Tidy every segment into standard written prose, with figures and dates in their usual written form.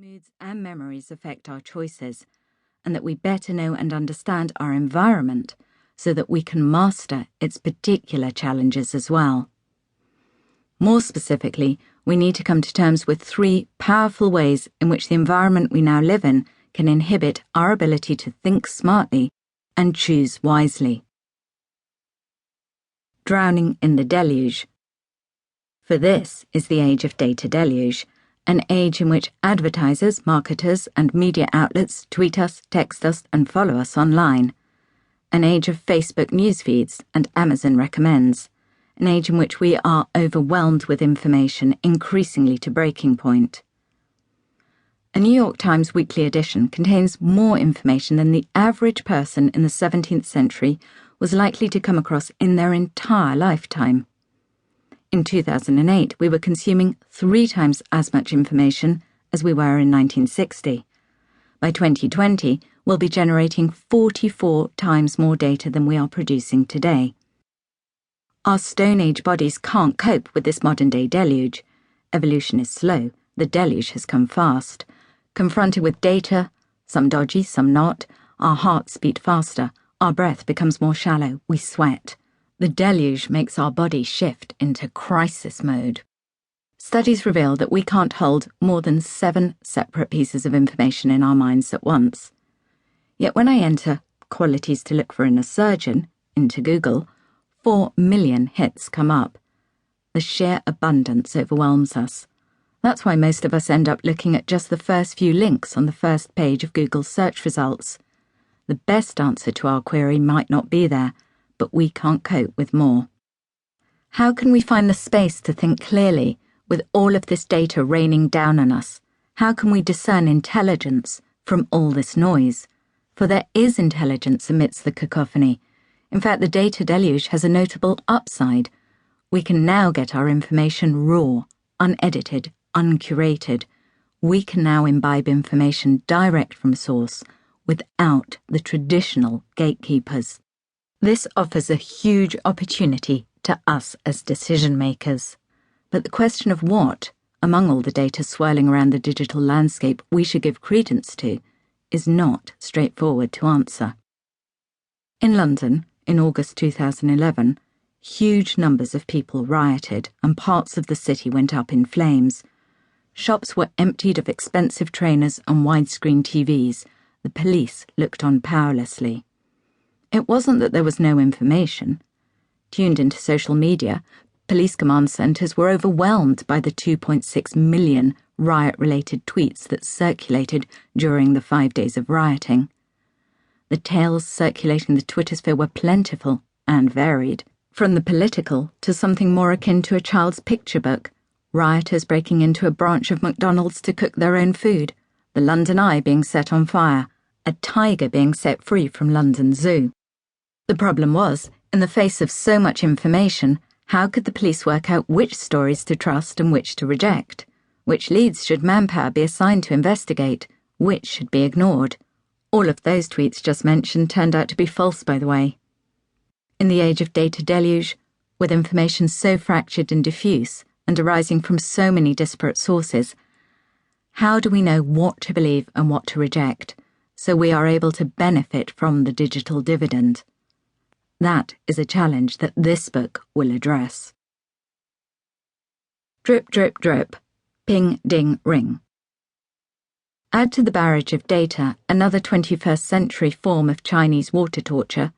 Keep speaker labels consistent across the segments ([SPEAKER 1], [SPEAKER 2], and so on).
[SPEAKER 1] moods and memories affect our choices, and that we better know and understand our environment so that we can master its particular challenges as well. More specifically, we need to come to terms with 3 powerful ways in which the environment we now live in can inhibit our ability to think smartly and choose wisely. Drowning in the deluge. For this is the age of data deluge, an age in which advertisers, marketers, and media outlets tweet us, text us, and follow us online. An age of Facebook news feeds and Amazon recommends. An age in which we are overwhelmed with information, increasingly to breaking point. A New York Times weekly edition contains more information than the average person in the 17th century was likely to come across in their entire lifetime. In 2008, we were consuming 3 times as much information as we were in 1960. By 2020, we'll be generating 44 times more data than we are producing today. Our Stone Age bodies can't cope with this modern-day deluge. Evolution is slow. The deluge has come fast. Confronted with data, some dodgy, some not, our hearts beat faster, our breath becomes more shallow, we sweat. The deluge makes our body shift into crisis mode. Studies reveal that we can't hold more than 7 separate pieces of information in our minds at once. Yet when I enter qualities to look for in a surgeon into Google, 4 million hits come up. The sheer abundance overwhelms us. That's why most of us end up looking at just the first few links on the first page of Google's search results. The best answer to our query might not be there, but we can't cope with more. How can we find the space to think clearly with all of this data raining down on us? How can we discern intelligence from all this noise? For there is intelligence amidst the cacophony. In fact, the data deluge has a notable upside. We can now get our information raw, unedited, uncurated. We can now imbibe information direct from source without the traditional gatekeepers. This offers a huge opportunity to us as decision makers. But the question of what, among all the data swirling around the digital landscape, we should give credence to is not straightforward to answer. In London, in August 2011, huge numbers of people rioted and parts of the city went up in flames. Shops were emptied of expensive trainers and widescreen TVs. The police looked on powerlessly. It wasn't that there was no information. Tuned into social media, police command centres were overwhelmed by the 2.6 million riot-related tweets that circulated during the 5 days of rioting. The tales circulating the Twittersphere were plentiful and varied, from the political to something more akin to a child's picture book, rioters breaking into a branch of McDonald's to cook their own food, the London Eye being set on fire, a tiger being set free from London Zoo. The problem was, in the face of so much information, how could the police work out which stories to trust and which to reject? Which leads should manpower be assigned to investigate? Which should be ignored? All of those tweets just mentioned turned out to be false, by the way. In the age of data deluge, with information so fractured and diffuse and arising from so many disparate sources, how do we know what to believe and what to reject so we are able to benefit from the digital dividend? That is a challenge that this book will address. Drip, drip, drip. Ping, ding, ring. Add to the barrage of data another 21st century form of Chinese water torture,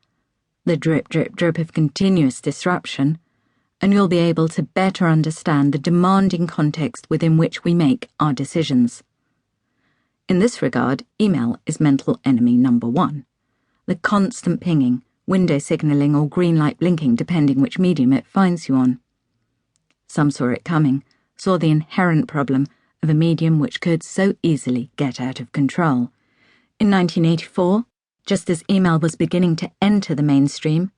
[SPEAKER 1] the drip, drip, drip of continuous disruption, and you'll be able to better understand the demanding context within which we make our decisions. In this regard, email is mental enemy number 1. The constant pinging, window signalling or green light blinking depending which medium it finds you on. Some saw it coming, saw the inherent problem of a medium which could so easily get out of control. In 1984, just as email was beginning to enter the mainstream,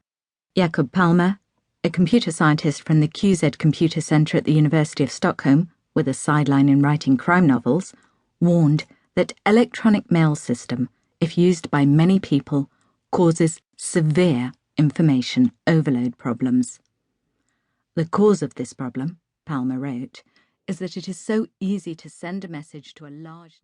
[SPEAKER 1] Jakob Palmer, a computer scientist from the QZ Computer Centre at the University of Stockholm, with a sideline in writing crime novels, warned that electronic mail system, if used by many people, causes severe information overload problems. The cause of this problem, Palmer wrote, is that it is so easy to send a message to a large